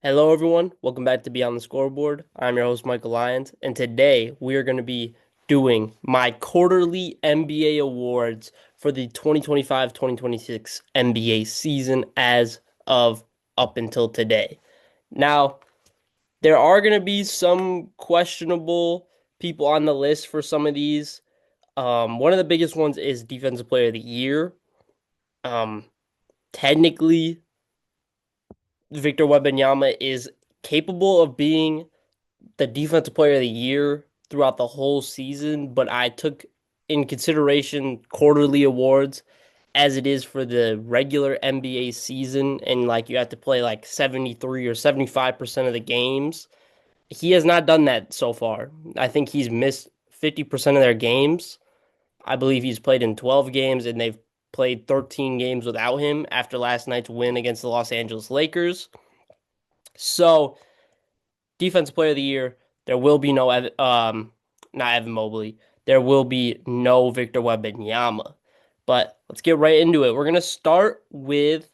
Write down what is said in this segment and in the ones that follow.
Hello, everyone. Welcome back to Beyond the Scoreboard. I'm your host, Michael Lyons, and today we are going to be doing my quarterly NBA awards for the 2025-2026 NBA season as of up until today. Now, there are going to be some questionable people on the list for some of these. One of the biggest ones is Defensive Player of the Year. Um, Technically, Victor Wembanyama is capable of being the defensive player of the year throughout the whole season, but I took in consideration quarterly awards as it is for the regular NBA season, and like you have to play like 73 or 75% of the games. He has not done that so far. I think he's missed 50% of their games. I believe he's played in 12 games and they've played 13 games without him after last night's win against the Los Angeles Lakers. So, Defensive Player of the Year, there will be no not Evan Mobley. There will be no Victor Wembanyama. But let's get right into it. We're gonna start with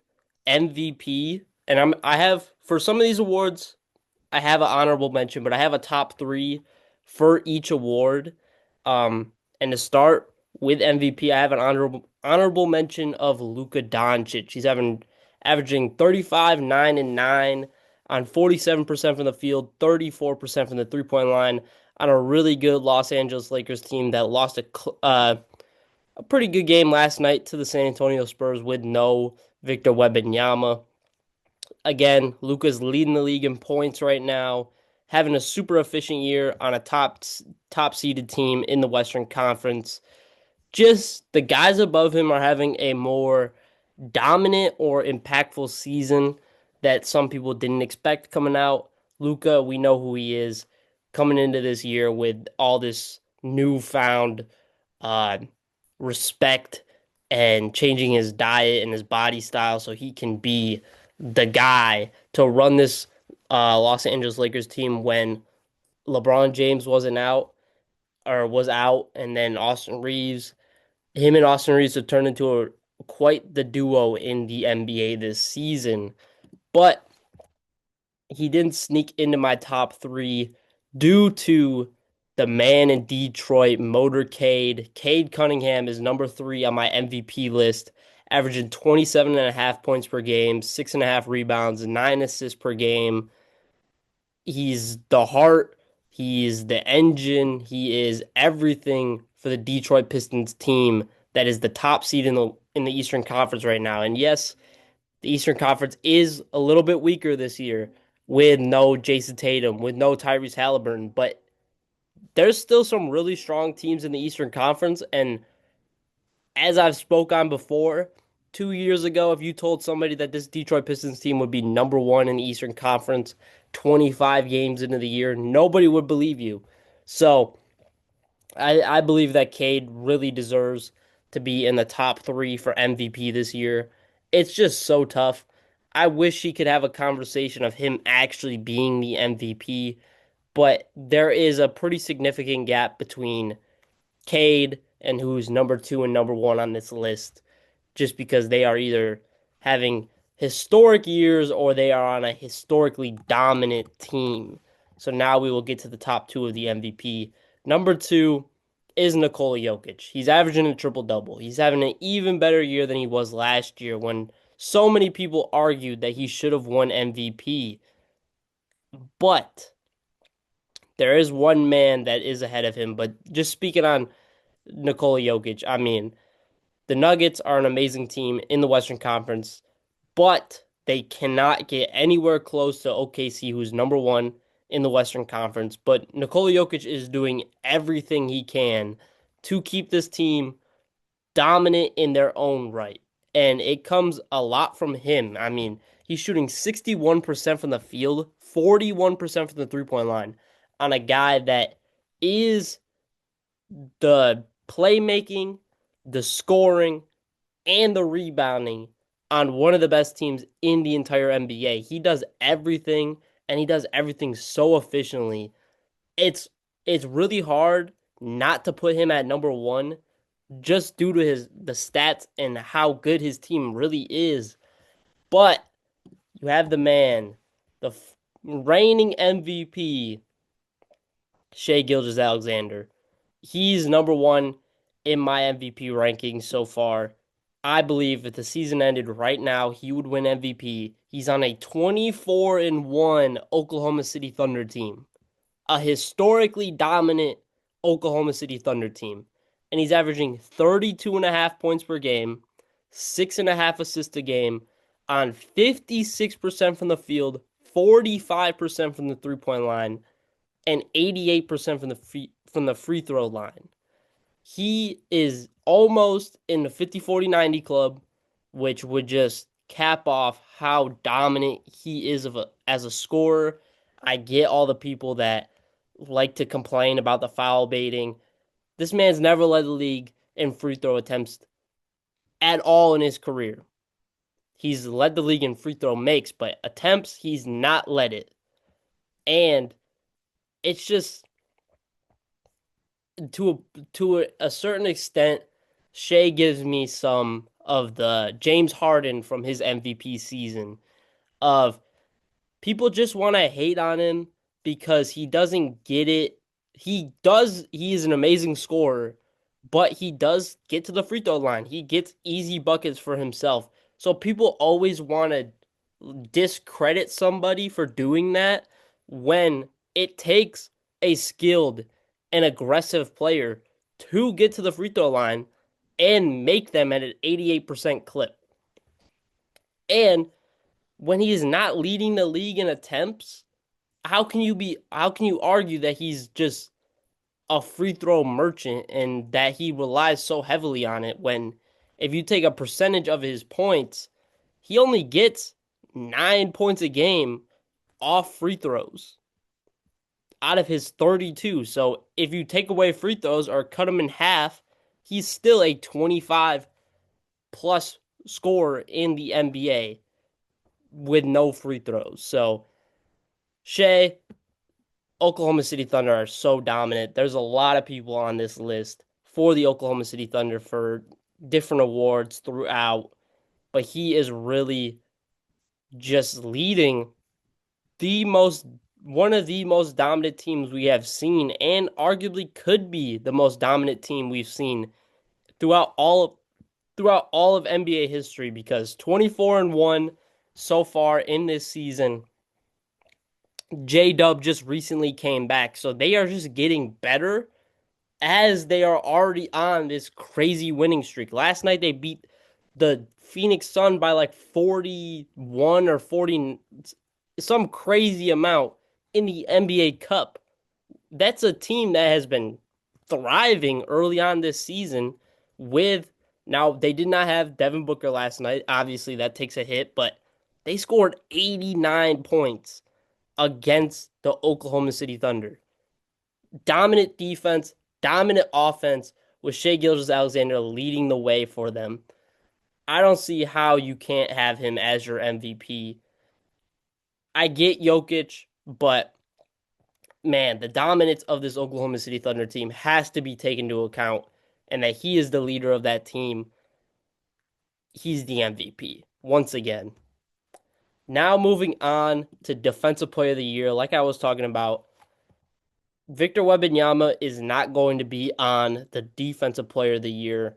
MVP, and I have for some of these awards, I have an honorable mention, but I have a top three for each award. And to start with MVP, I have an honorable mention of Luka Doncic. He's having averaging 35, 9, and 9 on 47% from the field, 34% from the three-point line on a really good Los Angeles Lakers team that lost a pretty good game last night to the San Antonio Spurs with no Victor Wembanyama. Again, Luka's leading the league in points right now, having a super efficient year on a top seeded team in the Western Conference. Just the guys above him are having a more dominant or impactful season that some people didn't expect coming out. Luka, we know who he is coming into this year with all this newfound uh, respect and changing his diet and his body style so he can be the guy to run this Los Angeles Lakers team when LeBron James wasn't out or was out, and then him and Austin Reeves have turned into quite the duo in the NBA this season. But he didn't sneak into my top three due to the man in Detroit, Motorcade. Cade Cunningham is number three on my MVP list, averaging 27.5 points per game, 6.5 rebounds, 9 assists per game. He's the heart, he's the engine, he is everything for the Detroit Pistons team that is the top seed in the Eastern Conference right now. And yes, the Eastern Conference is a little bit weaker this year with no Jason Tatum, with no Tyrese Halliburton, but there's still some really strong teams in the Eastern Conference. And as I've spoke on before, 2 years ago, if you told somebody that this Detroit Pistons team would be number one in the Eastern Conference 25 games into the year, nobody would believe you. So I believe that Cade really deserves to be in the top three for MVP this year. It's just so tough. I wish he could have a conversation of him actually being the MVP, but there is a pretty significant gap between Cade and who's number two and number one on this list, just because they are either having historic years or they are on a historically dominant team. So now we will get to the top two of the MVP. Number two is Nikola Jokic. He's averaging a triple double. He's having an even better year than he was last year when so many people argued that he should have won MVP. But there is one man that is ahead of him. But just speaking on Nikola Jokic, I mean, the Nuggets are an amazing team in the Western Conference, but they cannot get anywhere close to OKC, who's number one in the Western Conference. But Nikola Jokic is doing everything he can to keep this team dominant in their own right. And it comes a lot from him. I mean, he's shooting 61% from the field, 41% from the three-point line on a guy that is the playmaking, the scoring, and the rebounding on one of the best teams in the entire NBA. He does everything and he does everything so efficiently. It's it's really hard not to put him at number one just due to his the stats and how good his team really is. But you have the man, the reigning MVP, Shea Gilgeous-Alexander. He's number one in my MVP rankings so far. I believe if the season ended right now, he would win MVP. He's on a 24-1 Oklahoma City Thunder team, a historically dominant Oklahoma City Thunder team. And he's averaging 32 and a half points per game, 6.5 assists a game, on 56% from the field, 45% from the three-point line, and 88% from the free throw line. He is almost in the 50-40-90 club, which would just cap off how dominant he is as a scorer. I get all the people that like to complain about the foul baiting. This man's never led the league in free throw attempts at all in his career. He's led the league in free throw makes, but attempts, he's not led it. And it's just to a certain extent, Shea gives me some of the James Harden from his MVP season of people just want to hate on him because he doesn't get it. He is an amazing scorer, but he does get to the free throw line. He gets easy buckets for himself. So people always want to discredit somebody for doing that when it takes a skilled and aggressive player to get to the free throw line and make them at an 88% clip. And when he is not leading the league in attempts, how can you argue that he's just a free throw merchant and that he relies so heavily on it when if you take a percentage of his points, he only gets 9 points a game off free throws out of his 32. So if you take away free throws or cut him in half, he's still a 25 plus scorer in the NBA with no free throws. So Shea, Oklahoma City Thunder are so dominant. There's a lot of people on this list for the Oklahoma City Thunder for different awards throughout, but he is really just leading the most one of the most dominant teams we have seen and arguably could be the most dominant team we've seen throughout all of NBA history because 24-1 so far in this season. J-Dub just recently came back, so they are just getting better as they are already on this crazy winning streak. Last night they beat the Phoenix Sun by like 41 or 40, some crazy amount in the NBA Cup. That's a team that has been thriving early on this season with now they did not have Devin Booker last night. Obviously that takes a hit, but they scored 89 points against the Oklahoma City Thunder. Dominant defense, dominant offense with Shea Gilgeous-Alexander leading the way for them. I don't see how you can't have him as your MVP. I get Jokic, but man, the dominance of this Oklahoma City Thunder team has to be taken into account, and that he is the leader of that team. He's the MVP once again. Now moving on to Defensive Player of the Year, like I was talking about, Victor Wembanyama is not going to be on the Defensive Player of the Year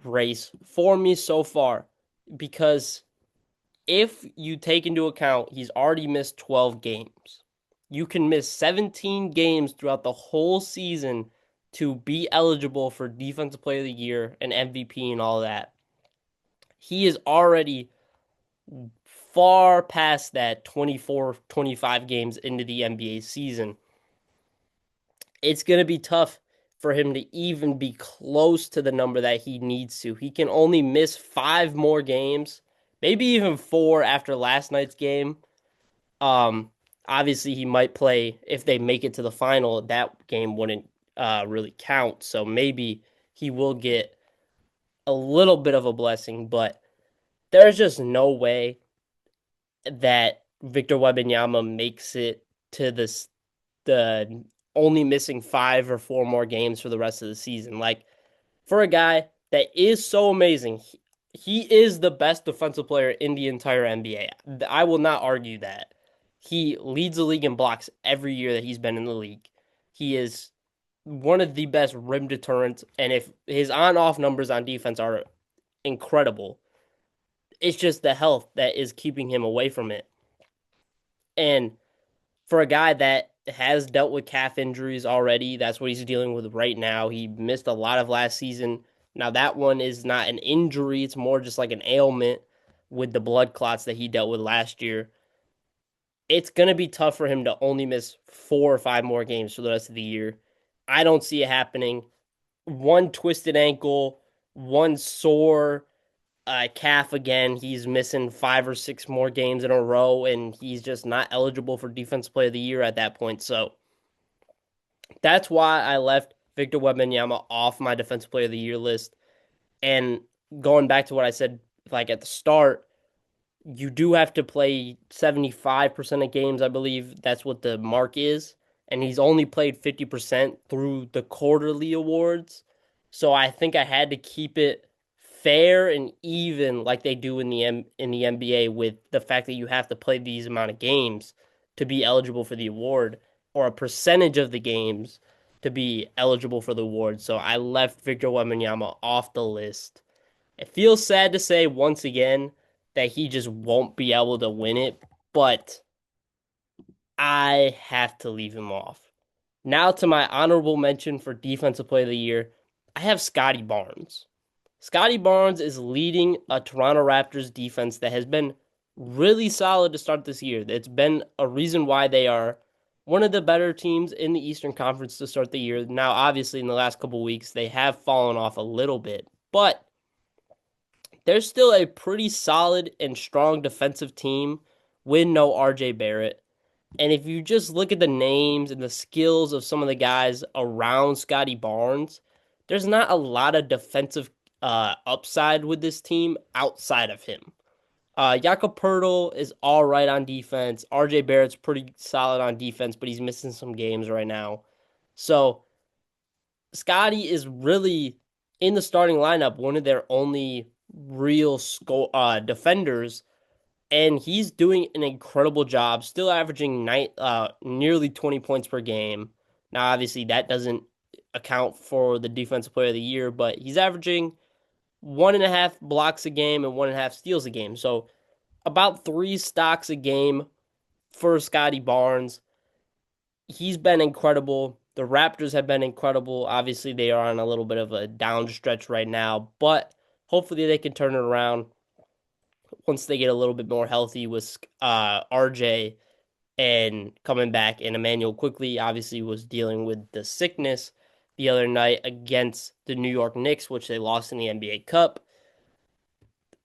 race for me so far because if you take into account he's already missed 12 games, you can miss 17 games throughout the whole season to be eligible for Defensive Player of the Year and MVP and all that. He is already far past that 24, 25 games into the NBA season. It's going to be tough for him to even be close to the number that he needs to. He can only miss 5 more games, maybe even 4 after last night's game. Obviously he might play if they make it to the final. That game wouldn't really count, so maybe he will get a little bit of a blessing, but there's just no way that Victor Wembanyama makes it to the only missing 5 or 4 more games for the rest of the season. Like for a guy that is so amazing, he is the best defensive player in the entire NBA. I will not argue that. He leads the league in blocks every year that he's been in the league. He is one of the best rim deterrents, and if his on-off numbers on defense are incredible, it's just the health that is keeping him away from it. And for a guy that has dealt with calf injuries already, that's what he's dealing with right now. He missed a lot of last season. Now that one is not an injury, it's more just like an ailment with the blood clots that he dealt with last year. It's going to be tough for him to only miss 4 or 5 more games for the rest of the year. I don't see it happening. One twisted ankle, one sore calf again. He's missing 5 or 6 more games in a row, and he's just not eligible for Defensive Player of the Year at that point. So that's why I left Victor Wembanyama off my Defensive Player of the Year list. And going back to what I said, like at the start, you do have to play 75% of games, I believe that's what the mark is. And he's only played 50% through the quarterly awards. So I think I had to keep it fair and even like they do in the NBA with the fact that you have to play these amount of games to be eligible for the award or a percentage of the games to be eligible for the award. So I left Victor Wembanyama off the list. It feels sad to say once again that he just won't be able to win it, but I have to leave him off. Now to my honorable mention for Defensive Player of the Year, I have Scotty Barnes. Scotty Barnes is leading a Toronto Raptors defense that has been really solid to start this year. It's been a reason why they are one of the better teams in the Eastern Conference to start the year. Now, obviously, in the last couple weeks, they have fallen off a little bit, but they're still a pretty solid and strong defensive team with no RJ Barrett. And if you just look at the names and the skills of some of the guys around Scotty Barnes, there's not a lot of defensive upside with this team outside of him. Jakob Poeltl is all right on defense. RJ Barrett's pretty solid on defense, but he's missing some games right now. So Scotty is really in the starting lineup, one of their only real defenders, and he's doing an incredible job, still averaging nearly 20 points per game. Now, obviously, that doesn't account for the Defensive Player of the Year, but he's averaging 1.5 blocks a game and 1.5 steals a game. So about 3 stocks a game for Scotty Barnes. He's been incredible. The Raptors have been incredible. Obviously, they are on a little bit of a down stretch right now, but hopefully they can turn it around once they get a little bit more healthy with RJ and coming back. And Emmanuel quickly obviously was dealing with the sickness the other night against the New York Knicks, which they lost in the NBA Cup.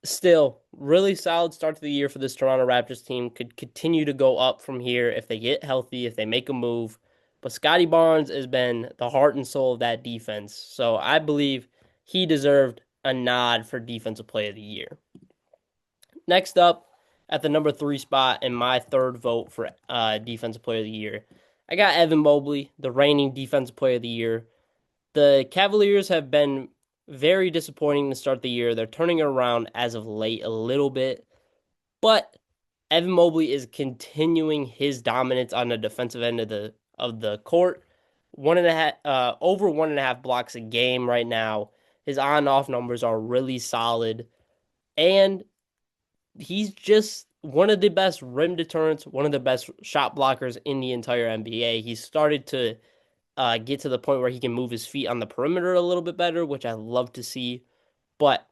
Still, really solid start to the year for this Toronto Raptors team. Could continue to go up from here if they get healthy, if they make a move. But Scotty Barnes has been the heart and soul of that defense. So I believe he deserved a nod for Defensive Player of the Year. Next up, at the number 3 spot and my third vote for Defensive Player of the Year, I got Evan Mobley, the reigning Defensive Player of the Year. The Cavaliers have been very disappointing to start the year. They're turning it around as of late a little bit, but Evan Mobley is continuing his dominance on the defensive end of the court. Over 1.5 blocks a game right now. His on and off numbers are really solid, and he's just one of the best rim deterrents, one of the best shot blockers in the entire NBA. He's started to get to the point where he can move his feet on the perimeter a little bit better, which I love to see. But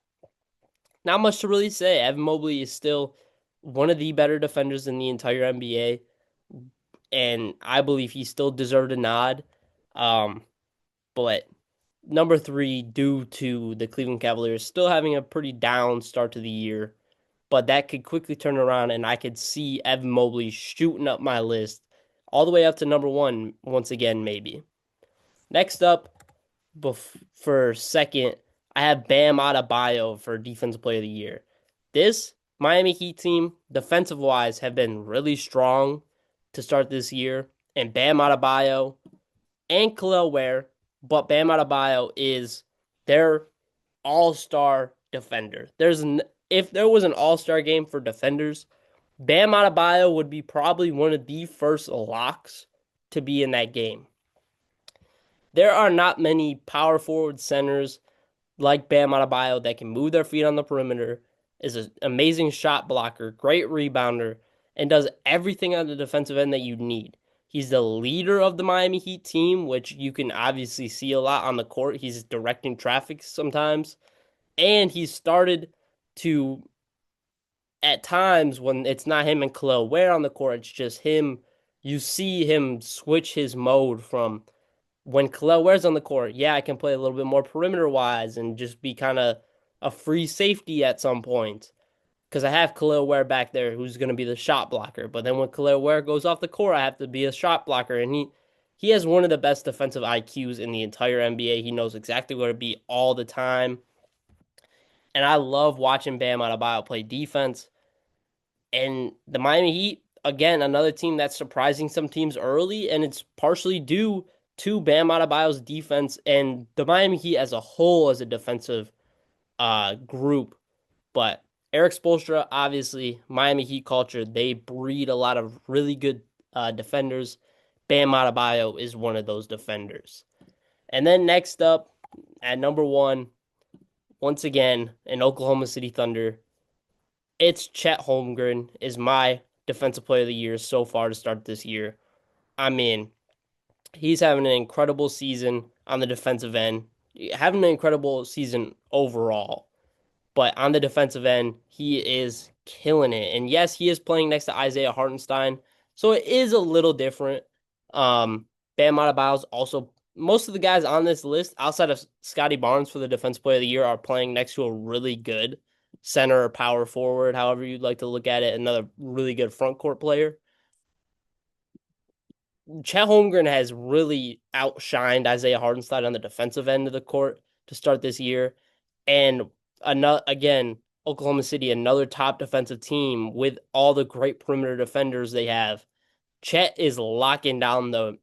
not much to really say. Evan Mobley is still one of the better defenders in the entire NBA, and I believe he still deserved a nod. But number 3, due to the Cleveland Cavaliers still having a pretty down start to the year, but that could quickly turn around, and I could see Evan Mobley shooting up my list all the way up to number 1 once again, maybe. Next up, for second, I have Bam Adebayo for Defensive Player of the Year. This Miami Heat team, defensive-wise, have been really strong to start this year, and Bam Adebayo and Khalil Ware, but Bam Adebayo is their all-star defender. If there was an all-star game for defenders, Bam Adebayo would be probably one of the first locks to be in that game. There are not many power forward centers like Bam Adebayo that can move their feet on the perimeter, is an amazing shot blocker, great rebounder, and does everything on the defensive end that you need. He's the leader of the Miami Heat team, which you can obviously see a lot on the court. He's directing traffic sometimes, and he's started to, at times when it's not him and Khalil Ware on the court, it's just him. You see him switch his mode from when Khalil Ware's on the court, yeah, I can play a little bit more perimeter wise and just be kind of a free safety at some point because I have Khalil Ware back there who's going to be the shot blocker. But then when Khalil Ware goes off the court, I have to be a shot blocker, and he has one of the best defensive IQs in the entire NBA. He knows exactly where to be all the time, and I love watching Bam Adebayo play defense. And the Miami Heat, again, another team that's surprising some teams early, and it's partially due to Bam Adebayo's defense and the Miami Heat as a whole as a defensive group. But Eric Spoelstra, obviously, Miami Heat culture, they breed a lot of really good defenders. Bam Adebayo is one of those defenders. And then next up at number one, once again, in Oklahoma City Thunder, it's Chet Holmgren is my defensive player of the year so far to start this year. I mean, he's having an incredible season on the defensive end, having an incredible season overall. But on the defensive end, he is killing it. And yes, he is playing next to Isaiah Hartenstein, so it is a little different. Bam Adebayo's also most of the guys on this list, outside of Scotty Barnes for the defensive player of the year, are playing next to a really good center or power forward, however you'd like to look at it, another really good front court player. Chet Holmgren has really outshined Isaiah Hartenstein on the defensive end of the court to start this year. And another, again, Oklahoma City, another top defensive team with all the great perimeter defenders they have. Chet is locking down the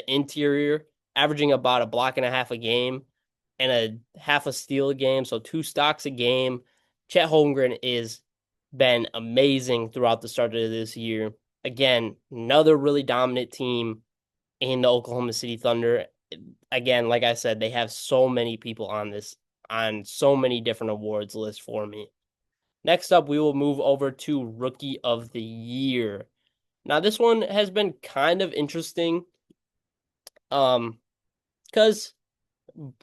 interior, averaging about a block and a half a game and a half a steal a game, so 2 stocks a game. Chet Holmgren is been amazing throughout the start of this year. Again, another really dominant team in the Oklahoma City Thunder. Again, like I said, they have so many people on so many different awards lists for me. Next up, we will move over to Rookie of the Year. Now, this one has been kind of interesting. Because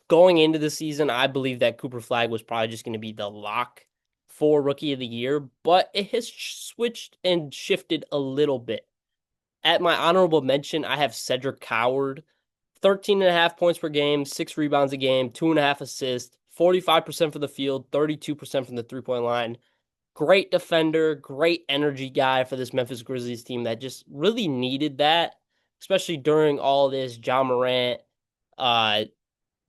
going into the season, I believe that Cooper Flagg was probably just going to be the lock for Rookie of the Year, but it has switched and shifted a little bit. At my honorable mention, I have Cedric Coward, 13.5 points per game, 6 rebounds a game, 2.5 assists, 45% from the field, 32% from the 3-point line. Great defender, great energy guy for this Memphis Grizzlies team that just really needed that, especially during all this Ja Morant uh,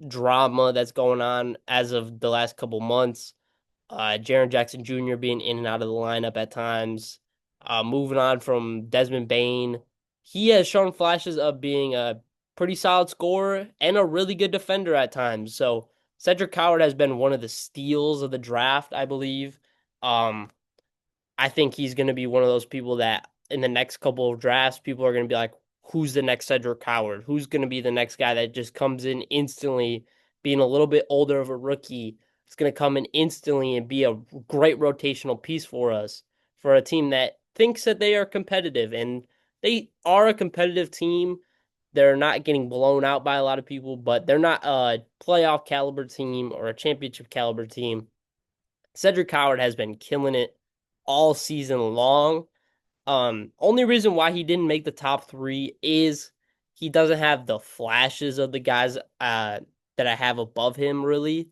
drama that's going on as of the last couple months. Jaren Jackson Jr. being in and out of the lineup at times. Moving on from Desmond Bane, he has shown flashes of being a pretty solid scorer and a really good defender at times. So Cedric Coward has been one of the steals of the draft, I believe. Um, I think he's going to be one of those people that in the next couple of drafts, people are going to be like, who's the next Cedric Coward? Who's going to be the next guy that just comes in instantly, being a little bit older of a rookie? It's going to come in instantly and be a great rotational piece for us, for a team that thinks that they are competitive. And they are a competitive team. They're not getting blown out by a lot of people, but they're not a playoff caliber team or a championship caliber team. Cedric Coward has been killing it all season long. Only reason why he didn't make the top three is he doesn't have the flashes of the guys that I have above him, really.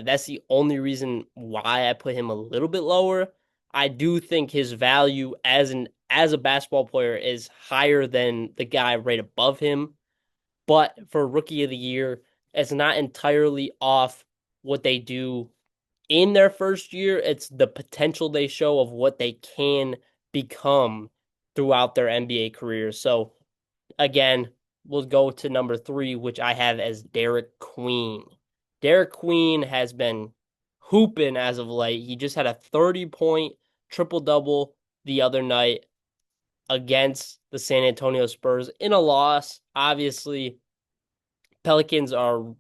That's the only reason why I put him a little bit lower. I do think his value as a basketball player is higher than the guy right above him. But for Rookie of the Year, it's not entirely off what they do in their first year. It's the potential they show of what they can become throughout their NBA career. So again, we'll go to number 3, which I have as Derek Queen. Derek Queen has been hooping as of late. He just had a 30-point triple double the other night against the San Antonio Spurs in a loss. Obviously, Pelicans are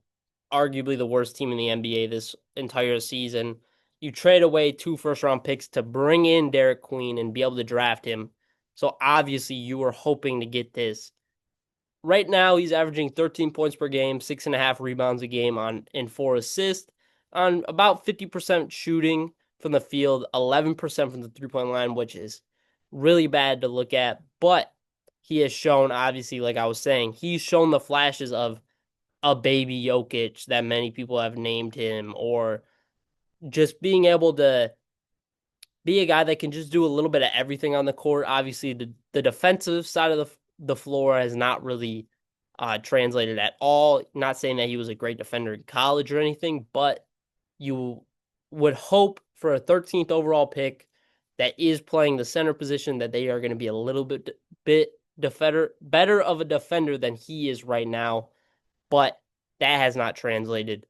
arguably the worst team in the NBA this entire season. You trade away 2 first round picks to bring in Derek Queen and be able to draft him. So obviously you were hoping to get this. Right now he's averaging 13 points per game, 6.5 rebounds a game on and 4 assists on about 50% shooting from the field, 11% from the 3 point line, which is really bad to look at. But he has shown, obviously, like I was saying, he's shown the flashes of a baby Jokic that many people have named him, or just being able to be a guy that can just do a little bit of everything on the court. Obviously, the defensive side of the floor has not really translated at all. Not saying that he was a great defender in college or anything, but you would hope for a 13th overall pick that is playing the center position that they are going to be a little bit defender better of a defender than he is right now, but that has not translated.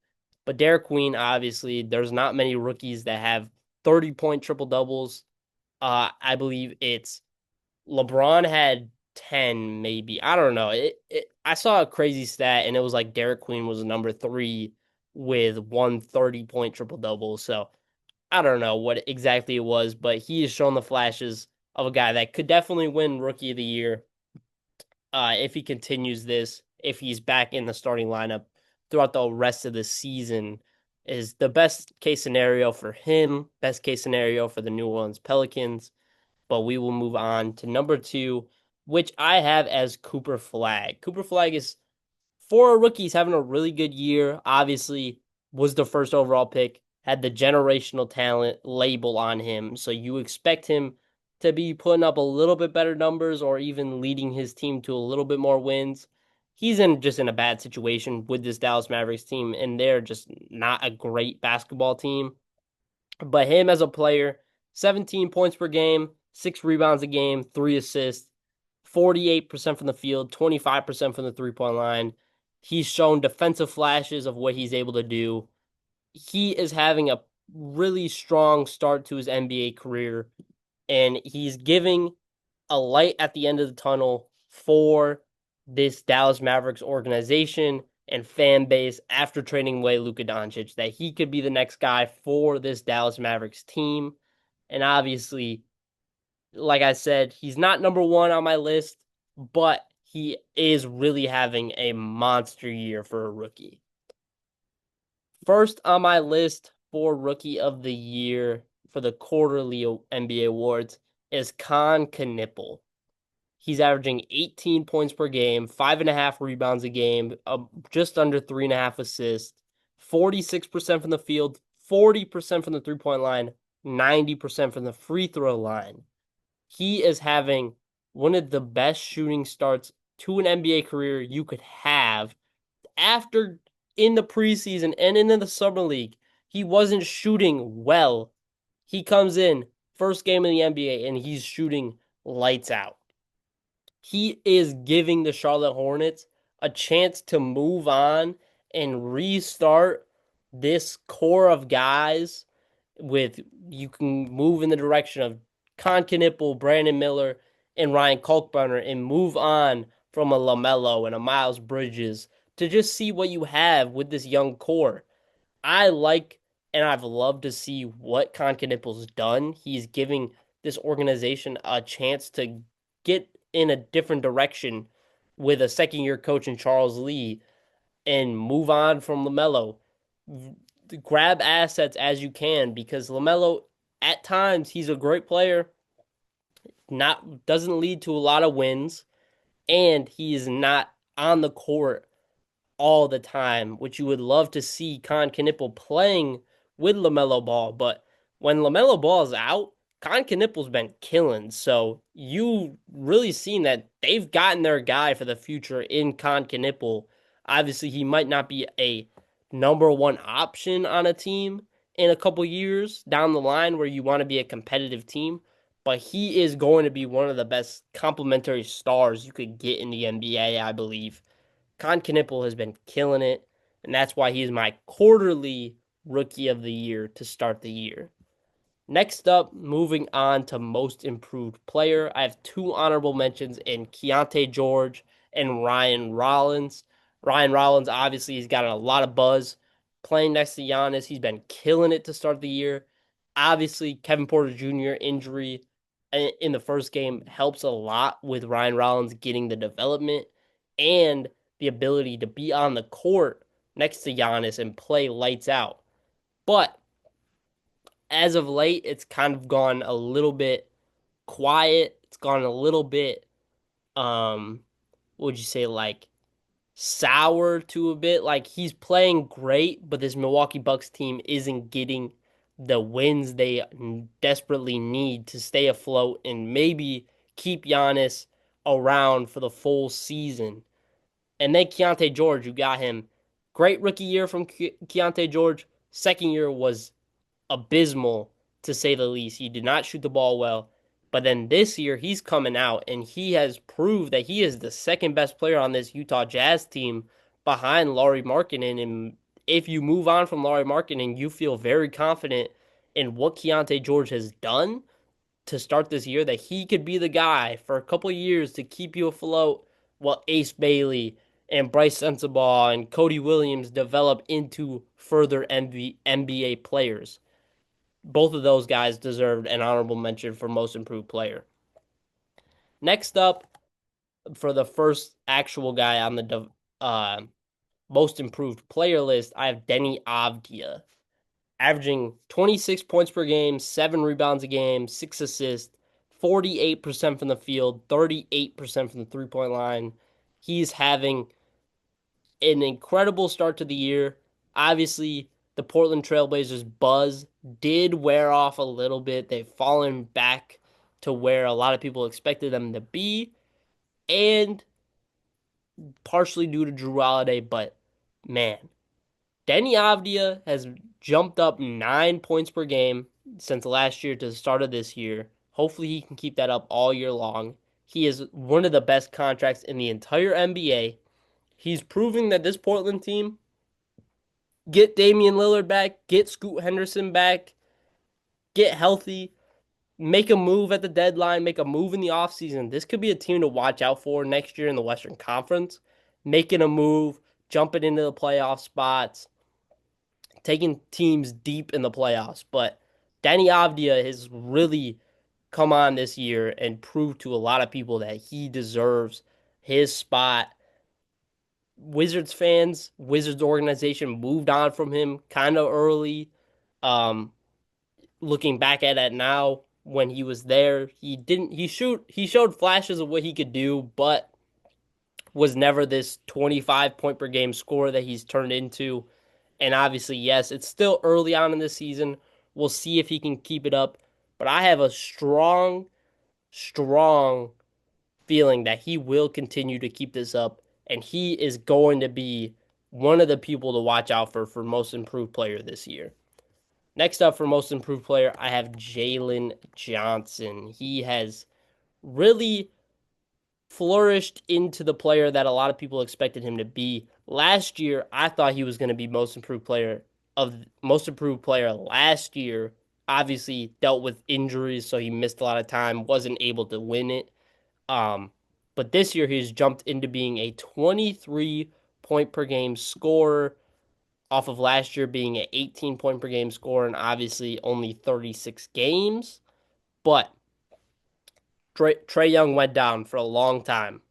But Derek Queen, obviously, there's not many rookies that have 30-point triple doubles. I believe it's LeBron had 10, maybe. I don't know. I saw a crazy stat, and it was like Derek Queen was number three with 130-point triple double. So I don't know what exactly it was, but he has shown the flashes of a guy that could definitely win Rookie of the Year if he continues this, if he's back in the starting lineup throughout the rest of the season, is the best case scenario for him, best case scenario for the New Orleans Pelicans. But we will move on to number two, which I have as Cooper Flag. Cooper Flag is for a rookie, he's having a really good year. Obviously, was the first overall pick, had the generational talent label on him. So you expect him to be putting up a little bit better numbers or even leading his team to a little bit more wins. He's in a bad situation with this Dallas Mavericks team, and they're just not a great basketball team. But him as a player, 17 points per game, 6 rebounds a game, 3 assists, 48% from the field, 25% from the 3 point line. He's shown defensive flashes of what he's able to do. He is having a really strong start to his NBA career, and he's giving a light at the end of the tunnel for this Dallas Mavericks organization and fan base after trading away Luka Doncic, that he could be the next guy for this Dallas Mavericks team. And obviously, like I said, he's not number one on my list, but he is really having a monster year for a rookie. First on my list for Rookie of the Year for the quarterly NBA awards is Con Knipple. He's averaging 18 points per game, 5.5 rebounds a game, just under 3.5 assists, 46% from the field, 40% from the 3 point line, 90% from the free throw line. He is having one of the best shooting starts to an NBA career you could have. After in the preseason and in the summer league, he wasn't shooting well. He comes in first game in the NBA and he's shooting lights out. He is giving the Charlotte Hornets a chance to move on and restart this core of guys with you can move in the direction of Con Knipple, Brandon Miller, and Ryan Kalkbrenner and move on from a LaMelo and a Miles Bridges to just see what you have with this young core. I like and I've loved to see what Con Knipple's done. He's giving this organization a chance to get in a different direction with a second year coach in Charles Lee and move on from LaMelo. Grab assets as you can because LaMelo, at times, he's a great player, not doesn't lead to a lot of wins, and he is not on the court all the time, which you would love to see Con Knipple playing with LaMelo Ball. But when LaMelo Ball is out, Con Knipple's been killing. So you really seen that they've gotten their guy for the future in Con Knipple. Obviously, he might not be a number one option on a team in a couple years down the line where you want to be a competitive team, but he is going to be one of the best complementary stars you could get in the NBA, I believe. Con Knipple has been killing it, and that's why he is my quarterly Rookie of the Year to start the year. Next up, moving on to most improved player, I have two honorable mentions in Keontae George and Ryan Rollins. Ryan Rollins, obviously, he's got a lot of buzz playing next to Giannis. He's been killing it to start the year. Obviously, Kevin Porter Jr. injury in the first game helps a lot with Ryan Rollins getting the development and the ability to be on the court next to Giannis and play lights out. But as of late, it's kind of gone a little bit quiet. It's gone a little bit, what would you say, like sour to a bit. Like he's playing great, but this Milwaukee Bucks team isn't getting the wins they desperately need to stay afloat and maybe keep Giannis around for the full season. And then Keontae George, you got him. Great rookie year from Keontae George. Second year was abysmal to say the least. He did not shoot the ball well. But then this year, he's coming out and he has proved that he is the second best player on this Utah Jazz team behind Lauri Markkanen. And if you move on from Lauri Markkanen, you feel very confident in what Keontae George has done to start this year, that he could be the guy for a couple of years to keep you afloat while Ace Bailey and Bryce Sensabaugh and Cody Williams develop into further NBA players. Both of those guys deserved an honorable mention for most improved player. Next up, for the first actual guy on the most improved player list, I have Deni Avdija, averaging 26 points per game, 7 rebounds a game, 6 assists, 48% from the field, 38% from the 3-point line. He's having an incredible start to the year. Obviously, the Portland Trailblazers buzz did wear off a little bit. They've fallen back to where a lot of people expected them to be, and partially due to Drew Holiday. But man, Deni Avdija has jumped up 9 points per game since last year to the start of this year. Hopefully, he can keep that up all year long. He is one of the best contracts in the entire NBA. He's proving that this Portland team, get Damian Lillard back, get Scoot Henderson back, get healthy, make a move at the deadline, make a move in the offseason. This could be a team to watch out for next year in the Western Conference. Making a move, jumping into the playoff spots, taking teams deep in the playoffs. But Deni Avdija has really come on this year and proved to a lot of people that he deserves his spot. Wizards fans, Wizards organization moved on from him kind of early. Um, Looking back at it now, when he was there, he showed flashes of what he could do, but was never this 25 point per game scorer that he's turned into. And obviously, yes, it's still early on in the season. We'll see if he can keep it up. But I have a strong feeling that he will continue to keep this up, and he is going to be one of the people to watch out for most improved player this year. Next up for most improved player, I have Jalen Johnson. He has really flourished into the player that a lot of people expected him to be. Last year, I thought he was going to be most improved player last year. Obviously, dealt with injuries, so he missed a lot of time, wasn't able to win it. Um, but this year he's jumped into being a 23 point per game scorer off of last year being an 18 point per game scorer and obviously only 36 games. But Trae Young went down for a long time.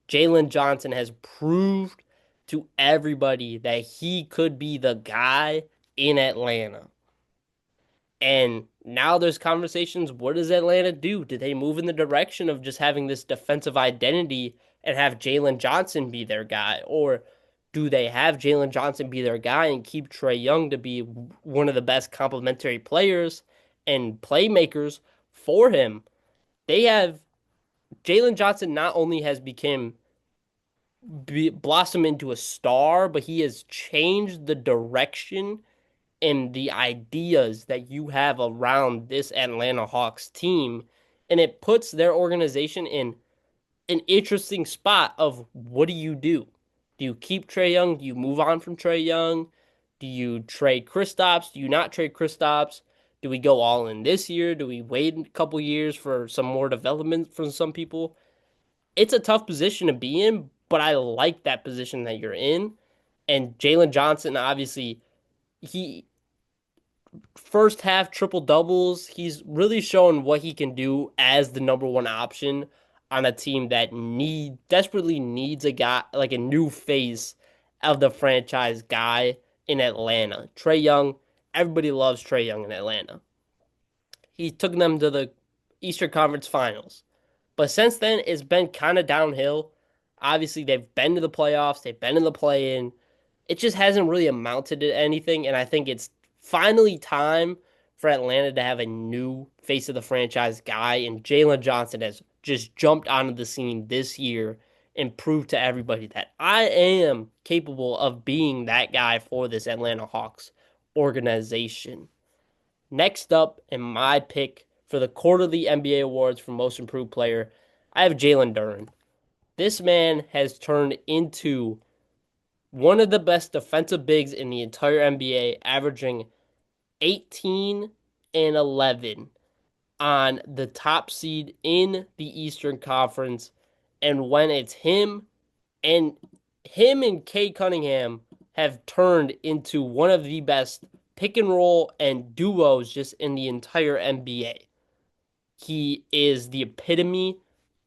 Jalen Johnson has proved to everybody that he could be the guy in Atlanta. And now there's conversations. What does Atlanta do? Do they move in the direction of just having this defensive identity and have Jalen Johnson be their guy? Or do they have Jalen Johnson be their guy and keep Trae Young to be one of the best complementary players and playmakers for him? They have Jalen Johnson not only has blossomed into a star, but he has changed the direction and the ideas that you have around this Atlanta Hawks team. And it puts their organization in an interesting spot of what do you do? Do you keep Trae Young? Do you move on from Trae Young? Do you trade Kristaps? Do you not trade Kristaps? Do we go all in this year? Do we wait a couple years for some more development from some people? It's a tough position to be in, but I like that position that you're in. And Jalen Johnson, obviously, he first half triple doubles. He's really shown what he can do as the number one option on a team that desperately needs a guy like a new face of the franchise guy in Atlanta. Trae Young, everybody loves Trae Young in Atlanta. He took them to the Eastern Conference Finals. But since then, it's been kind of downhill. Obviously, they've been to the playoffs, they've been in the play-in. It just hasn't really amounted to anything, and I think it's finally time for Atlanta to have a new face of the franchise guy, and Jalen Johnson has just jumped onto the scene this year and proved to everybody that I am capable of being that guy for this Atlanta Hawks organization. Next up, in my pick for the quarterly NBA awards for most improved player, I have Jalen Duren. This man has turned into one of the best defensive bigs in the entire NBA, averaging 18 and 11 on the top seed in the Eastern Conference. And when it's and him and Cade Cunningham have turned into one of the best pick and roll and duos just in the entire NBA. He is the epitome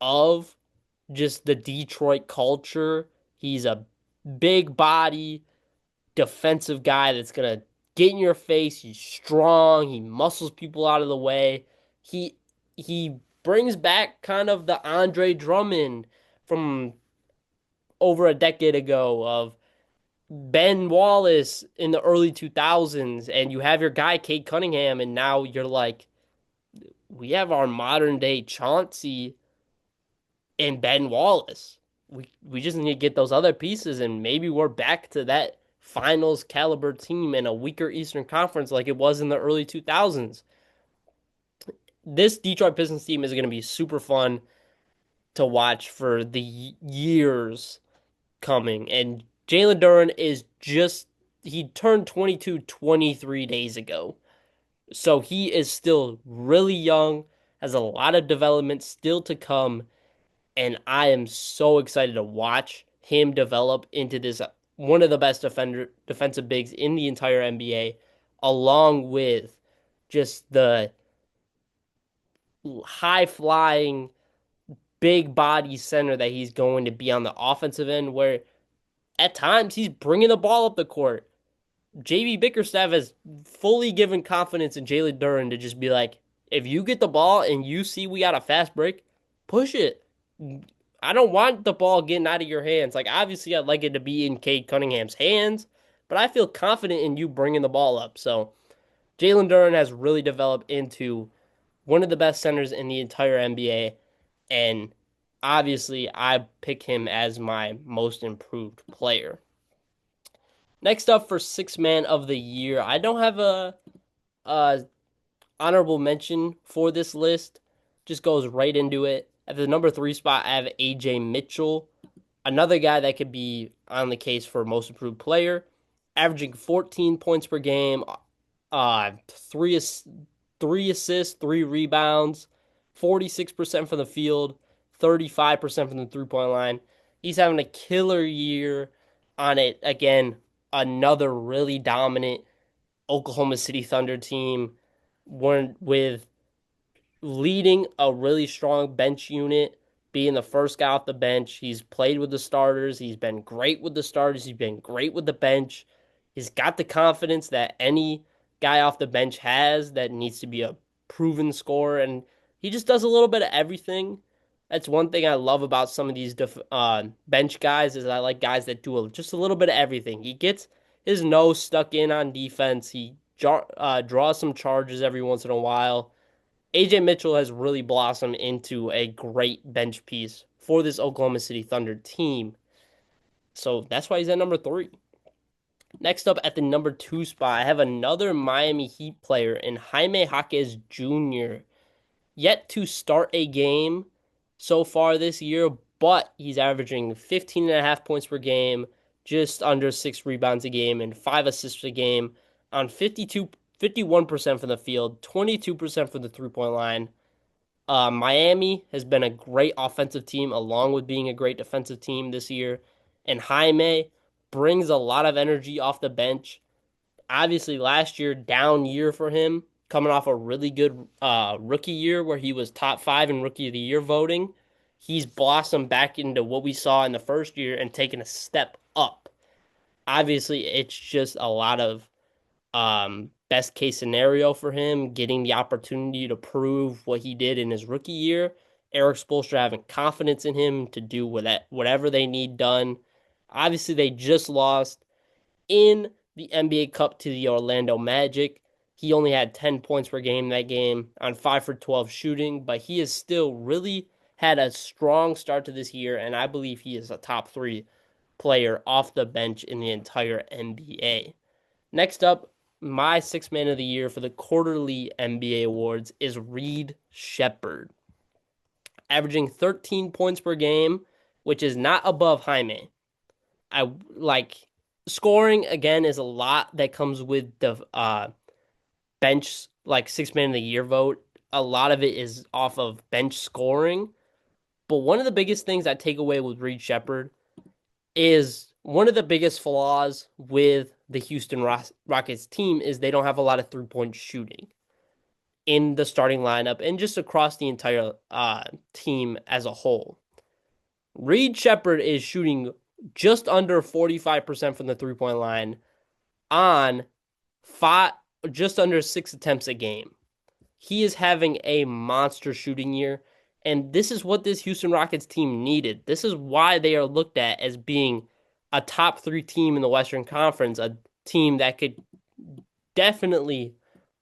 of just the Detroit culture. He's a big body defensive guy that's gonna get in your face. He's strong. He muscles people out of the way. He he brings back kind of the Andre Drummond from over a decade ago of Ben Wallace in the early 2000s, and you have your guy Cade Cunningham, and now you're like, we have our modern day Chauncey and Ben Wallace. We just need to get those other pieces, and maybe we're back to that finals caliber team in a weaker Eastern Conference like it was in the early 2000s. This Detroit Pistons team is going to be super fun to watch for the years coming. And Jalen Duren is he turned 22 23 days ago. So he is still really young, has a lot of development still to come, and I am so excited to watch him develop into this one of the best defensive bigs in the entire NBA, along with just the high flying, big body center that he's going to be on the offensive end, where at times he's bringing the ball up the court. JB Bickerstaff has fully given confidence in Jalen Duren to just be like, if you get the ball and you see we got a fast break, push it. I don't want the ball getting out of your hands. Like, obviously, I'd like it to be in Cade Cunningham's hands, but I feel confident in you bringing the ball up. So, Jalen Duren has really developed into one of the best centers in the entire NBA, and obviously, I pick him as my most improved player. Next up for sixth man of the year, I don't have a honorable mention for this list. Just goes right into it. At the number three spot, I have AJ Mitchell, another guy that could be on the case for most improved player, averaging 14 points per game, uh, three three assists, three rebounds, 46% from the field, 35% from the 3-point line. He's having a killer year on it. Again, another really dominant Oklahoma City Thunder team, one with leading a really strong bench unit, being the first guy off the bench. He's played with the starters. He's been great with the starters. He's been great with the bench. He's got the confidence that any guy off the bench has that needs to be a proven scorer. And he just does a little bit of everything. That's one thing I love about some of these bench guys is I like guys that do just a little bit of everything. He gets his nose stuck in on defense. He draws some charges every once in a while. AJ Mitchell has really blossomed into a great bench piece for this Oklahoma City Thunder team. So that's why he's at number three. Next up at the number two spot, I have another Miami Heat player in Jaime Jaquez Jr. Yet to start a game so far this year, but he's averaging 15 and a half points per game, just under 6 rebounds a game, and 5 assists a game on 51% from the field, 22% from the three-point line. Miami has been a great offensive team along with being a great defensive team this year. And Jaime brings a lot of energy off the bench. Obviously, last year, down year for him, coming off a really good rookie year where he was top five in rookie of the year voting. He's blossomed back into what we saw in the first year and taken a step up. Obviously, it's just a lot of best case scenario for him, getting the opportunity to prove what he did in his rookie year. Eric Spoelstra having confidence in him to do whatever they need done. Obviously, they just lost in the NBA Cup to the Orlando Magic. He only had 10 points per game that game on 5 for 12 shooting, but he has still really had a strong start to this year, and I believe he is a top three player off the bench in the entire NBA. Next up, my sixth man of the year for the quarterly NBA awards is Reed Sheppard, averaging 13 points per game, which is not above Jaime. I like scoring again is a lot that comes with the bench like six man of the year vote. A lot of it is off of bench scoring. But one of the biggest things I take away with Reed Sheppard is one of the biggest flaws with the Houston Rockets team is they don't have a lot of three-point shooting in the starting lineup and just across the entire team as a whole. Reed Sheppard is shooting just under 45% from the three-point line on five, just under 6 attempts a game. He is having a monster shooting year, and this is what this Houston Rockets team needed. This is why they are looked at as being a top three team in the Western Conference, a team that could definitely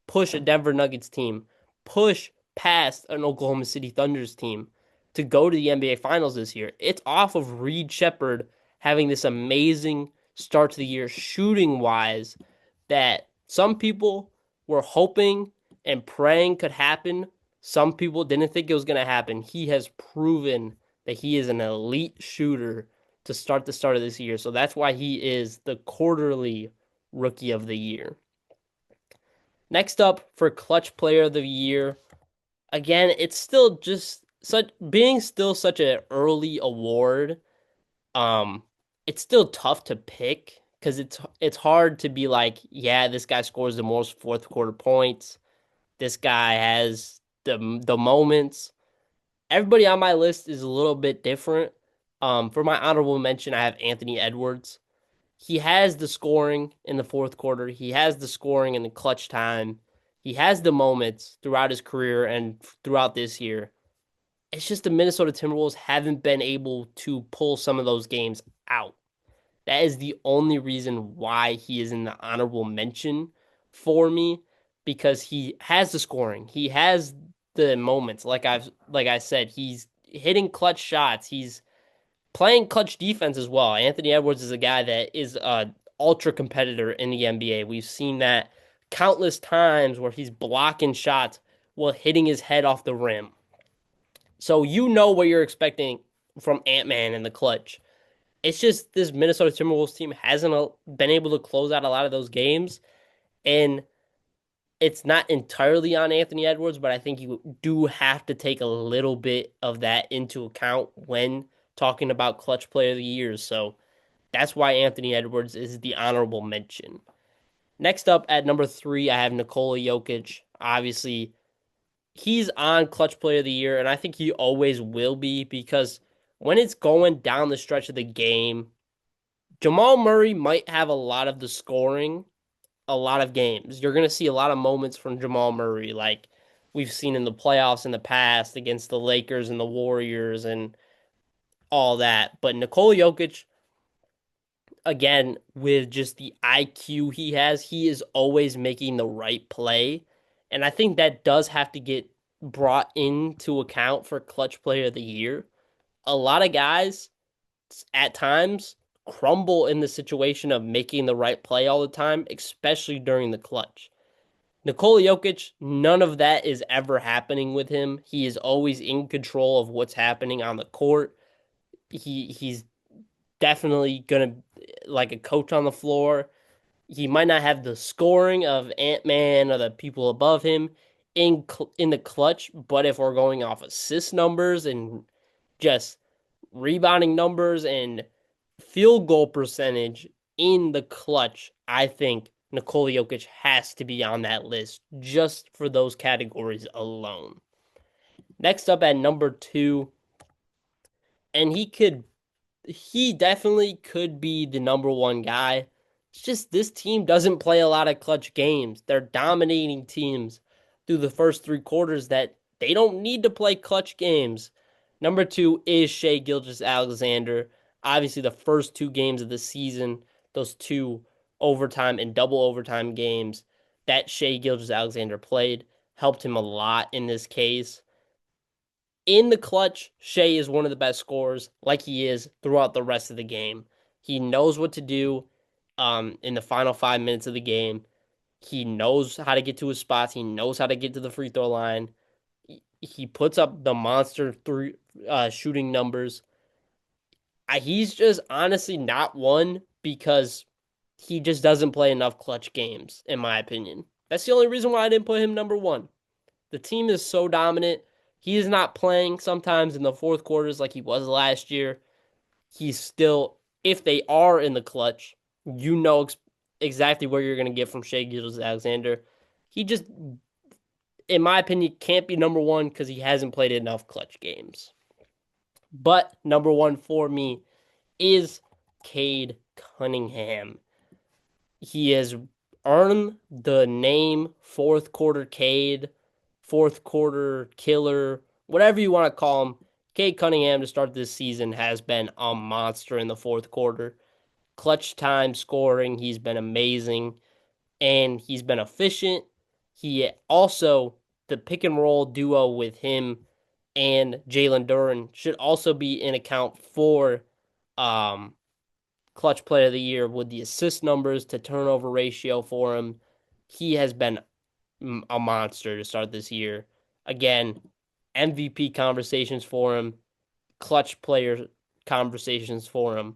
push a Denver Nuggets team, push past an Oklahoma City Thunders team to go to the NBA Finals this year. It's off of Reed Sheppard having this amazing start to the year shooting wise that some people were hoping and praying could happen. Some people didn't think it was going to happen. He has proven that he is an elite shooter to start the start of this year. So that's why he is the quarterly rookie of the year. Next up for clutch player of the year, again, it's still just such being still such an early award. Um, it's still tough to pick because it's hard to be like, yeah, this guy scores the most fourth quarter points. This guy has the moments. Everybody on my list is a little bit different. For my honorable mention, I have Anthony Edwards. He has the scoring in the fourth quarter. He has the scoring in the clutch time. He has the moments throughout his career and throughout this year. It's just the Minnesota Timberwolves haven't been able to pull some of those games out. That is the only reason why he is in the honorable mention for me because he has the scoring. He has the moments. Like I said, he's hitting clutch shots. He's playing clutch defense as well. Anthony Edwards is a guy that is a ultra competitor in the NBA. We've seen that countless times where he's blocking shots while hitting his head off the rim. So you know what you're expecting from Ant-Man in the clutch. It's just this Minnesota Timberwolves team hasn't been able to close out a lot of those games, and it's not entirely on Anthony Edwards, but I think you do have to take a little bit of that into account when talking about clutch player of the year. So that's why Anthony Edwards is the honorable mention. Next up at number three, I have Nikola Jokic. Obviously, he's on clutch player of the year, and I think he always will be because when it's going down the stretch of the game, Jamal Murray might have a lot of the scoring, a lot of games. You're going to see a lot of moments from Jamal Murray, like we've seen in the playoffs in the past against the Lakers and the Warriors and all that. But Nikola Jokic, again, with just the IQ he has, he is always making the right play. And I think that does have to get brought into account for clutch player of the year. A lot of guys at times crumble in the situation of making the right play all the time, especially during the clutch. Nikola Jokic, none of that is ever happening with him. He is always in control of what's happening on the court. He's definitely gonna like a coach on the floor. He might not have the scoring of Ant-Man or the people above him in the clutch, but if we're going off assist numbers and just rebounding numbers and field goal percentage in the clutch, I think Nikola Jokic has to be on that list just for those categories alone. Next up at number two, and he definitely could be the number one guy. It's just this team doesn't play a lot of clutch games. They're dominating teams through the first three quarters that they don't need to play clutch games. Number two is Shai Gilgeous-Alexander. Obviously, the first two games of the season, those two overtime and double overtime games that Shai Gilgeous-Alexander played helped him a lot in this case. In the clutch, Shai is one of the best scorers, like he is throughout the rest of the game. He knows what to do in the final 5 minutes of the game. He knows how to get to his spots. He knows how to get to the free throw line. He puts up the monster three shooting numbers. He's just honestly not one because he just doesn't play enough clutch games, in my opinion. That's the only reason why I didn't put him number one. The team is so dominant. He is not playing sometimes in the fourth quarters like he was last year. He's still, if they are in the clutch, you know exactly where you're going to get from Shai Gilgeous-Alexander. He just, in my opinion, can't be number one because he hasn't played enough clutch games. But number one for me is Cade Cunningham. He has earned the name fourth quarter Cade, fourth quarter killer, whatever you want to call him. Cade Cunningham to start this season has been a monster in the fourth quarter. Clutch time scoring, he's been amazing and he's been efficient. He also, the pick and roll duo with him and Jalen Duren should also be in account for um, clutch player of the year with the assist numbers to turnover ratio for him. He has been a monster to start this year. Again, MVP conversations for him, clutch player conversations for him.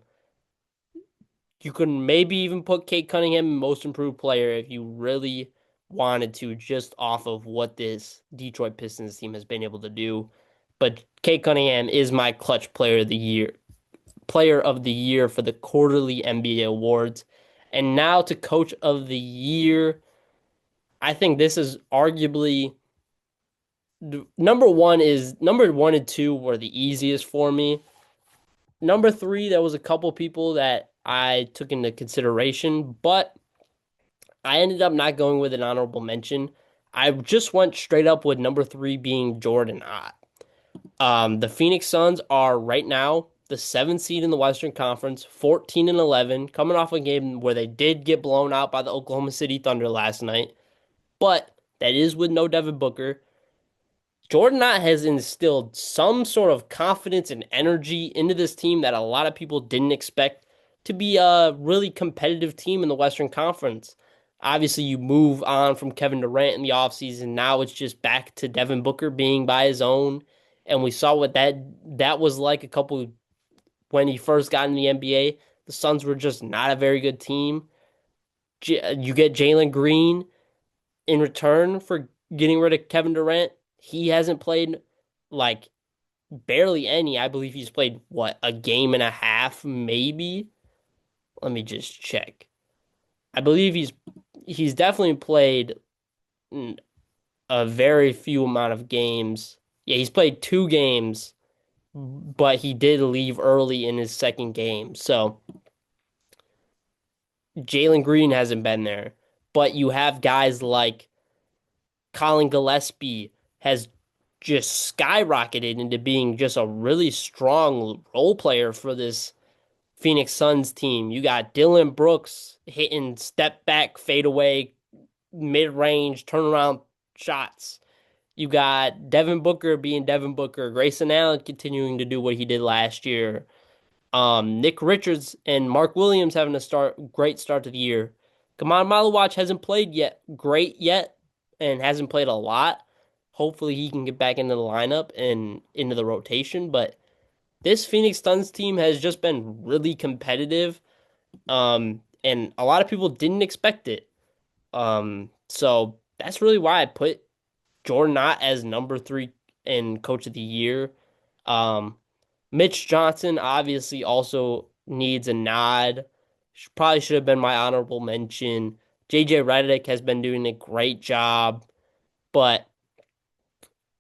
You could maybe even put Cade Cunningham in most improved player if you really wanted to, just off of what this Detroit Pistons team has been able to do. But Cade Cunningham is my clutch player of the year for the quarterly NBA awards. And now to coach of the year. I think this is arguably number one and two were the easiest for me. Number three, there was a couple people that I took into consideration, but I ended up not going with an honorable mention. I just went straight up with number three being Jordan Ott. The Phoenix Suns are right now the seventh seed in the Western Conference, 14-11, coming off a game where they did get blown out by the Oklahoma City Thunder last night, but that is with no Devin Booker. Jordan Knott has instilled some sort of confidence and energy into this team that a lot of people didn't expect to be a really competitive team in the Western Conference. Obviously, you move on from Kevin Durant in the offseason. Now it's just back to Devin Booker being by his own. And we saw what that was like a couple when he first got in the NBA. The Suns were just not a very good team. You get Jalen Green in return for getting rid of Kevin Durant. He hasn't played like barely any. I believe he's played what, a game and a half, maybe. Let me just check. I believe he's definitely played a very few amount of games. Yeah, he's played 2 games, but he did leave early in his second game. So Jalen Green hasn't been there. But you have guys like Colin Gillespie has just skyrocketed into being just a really strong role player for this Phoenix Suns team. You got Dillon Brooks hitting step back, fade away, mid range, turnaround shots. You got Devin Booker being Devin Booker, Grayson Allen continuing to do what he did last year. Nick Richards and Mark Williams having a great start to the year. Kaman Malawach hasn't played great yet, and hasn't played a lot. Hopefully he can get back into the lineup and into the rotation. But this Phoenix Suns team has just been really competitive. and a lot of people didn't expect it. So that's really why I put Jordan Knott as number three in Coach of the Year. Um, Mitch Johnson obviously also needs a nod. Probably should have been my honorable mention. JJ Redick has been doing a great job, but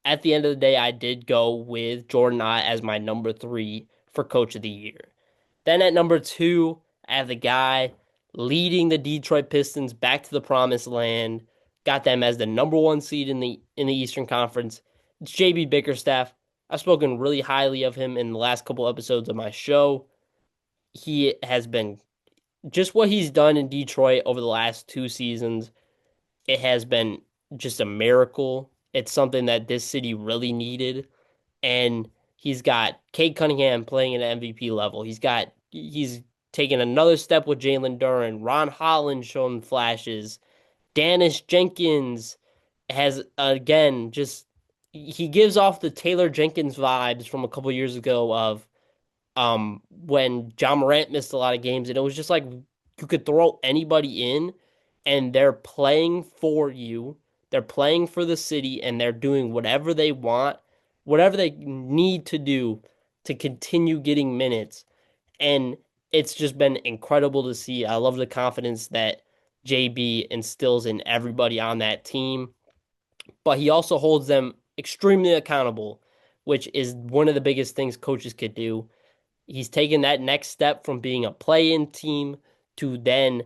at the end of the day, I did go with Jordan Knott as my number three for Coach of the Year. Then at number two, I have the guy leading the Detroit Pistons back to the promised land. Got them as the number one seed in the Eastern Conference. It's JB Bickerstaff. I've spoken really highly of him in the last couple episodes of my show. He has been just what he's done in Detroit over the last two seasons. It has been just a miracle. It's something that this city really needed. And he's got Cade Cunningham playing at an MVP level. He's taken another step with Jalen Duren. Ron Holland showing flashes. Dennis Jenkins has again just he gives off the Taylor Jenkins vibes from a couple years ago of when John Morant missed a lot of games and it was just like you could throw anybody in and they're playing for you. They're playing for the city and they're doing whatever they want, whatever they need to do to continue getting minutes. And it's just been incredible to see. I love the confidence that JB instills in everybody on that team, but he also holds them extremely accountable, which is one of the biggest things coaches could do. He's taken that next step from being a play-in team to then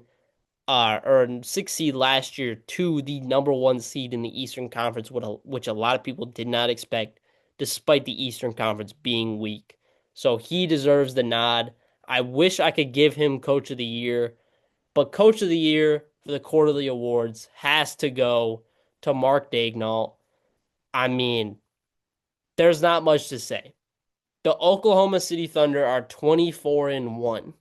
or sixth seed last year to the number one seed in the Eastern Conference, which a lot of people did not expect, despite the Eastern Conference being weak. So he deserves the nod. I wish I could give him Coach of the Year, but Coach of the Year for the quarterly awards has to go to Mark Daignault. I mean, there's not much to say. The Oklahoma City Thunder are 24-1.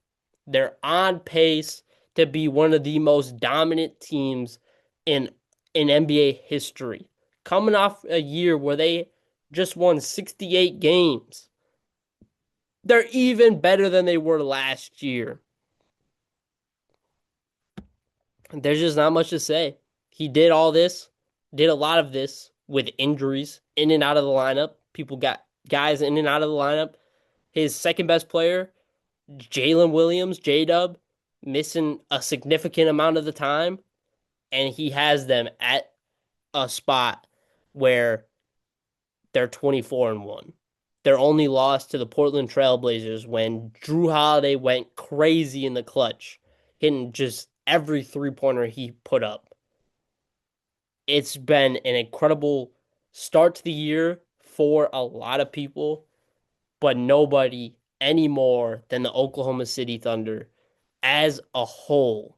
They're on pace to be one of the most dominant teams in NBA history. Coming off a year where they just won 68 games. They're even better than they were last year. There's just not much to say. He did all this, did a lot of this with injuries in and out of the lineup. People got guys in and out of the lineup. His second best player, Jalen Williams, J Dub, missing a significant amount of the time, and he has them at a spot where they're 24-1. Their only loss to the Portland Trailblazers when Drew Holiday went crazy in the clutch, hitting just every three-pointer he put up. It's been an incredible start to the year for a lot of people, but nobody any more than the Oklahoma City Thunder as a whole.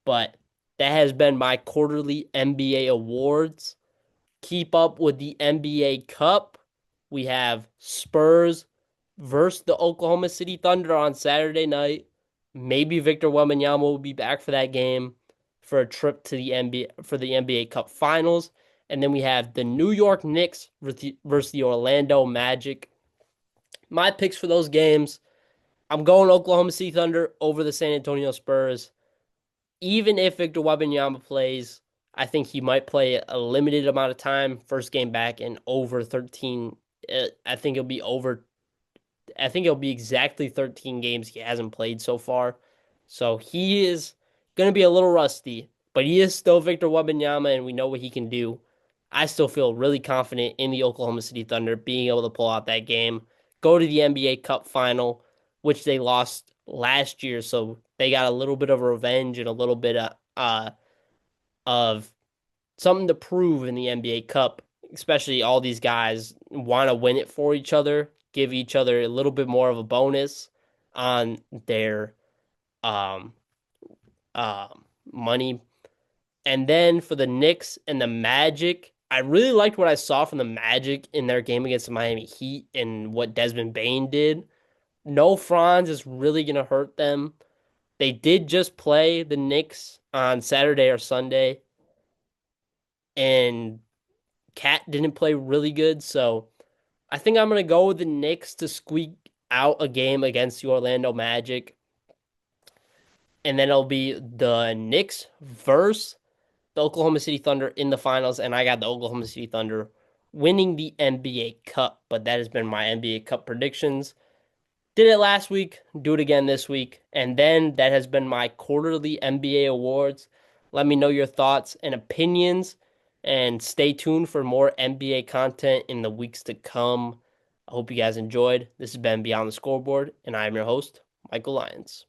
But that has been my quarterly NBA awards. Keep up with the NBA Cup. We have Spurs versus the Oklahoma City Thunder on Saturday night. Maybe Victor Wembanyama will be back for that game for a trip to the NBA Cup Finals. And then we have the New York Knicks versus the Orlando Magic. My picks for those games, I'm going Oklahoma City Thunder over the San Antonio Spurs. Even if Victor Wembanyama plays, I think he might play a limited amount of time first game back and over 13. I think it'll be over. I think it'll be exactly 13 games he hasn't played so far. So he is going to be a little rusty, but he is still Victor Wembanyama, and we know what he can do. I still feel really confident in the Oklahoma City Thunder being able to pull out that game, go to the NBA Cup final, which they lost last year. So they got a little bit of revenge and a little bit of something to prove in the NBA Cup. Especially all these guys want to win it for each other, give each other a little bit more of a bonus on their um, money. And then for the Knicks and the Magic, I really liked what I saw from the Magic in their game against the Miami Heat and what Desmond Bane did. No Franz is really going to hurt them. They did just play the Knicks on Saturday or Sunday, and Cat didn't play really good. So I think I'm going to go with the Knicks to squeak out a game against the Orlando Magic. and then it'll be the Knicks versus the Oklahoma City Thunder in the finals, and I got the Oklahoma City Thunder winning the NBA Cup. But that has been my NBA Cup predictions. Did it last week, do it again this week. And then that has been my quarterly NBA awards. Let me know your thoughts and opinions, and stay tuned for more NBA content in the weeks to come. I hope you guys enjoyed. This has been Beyond the Scoreboard, and I am your host, Michael Lyons.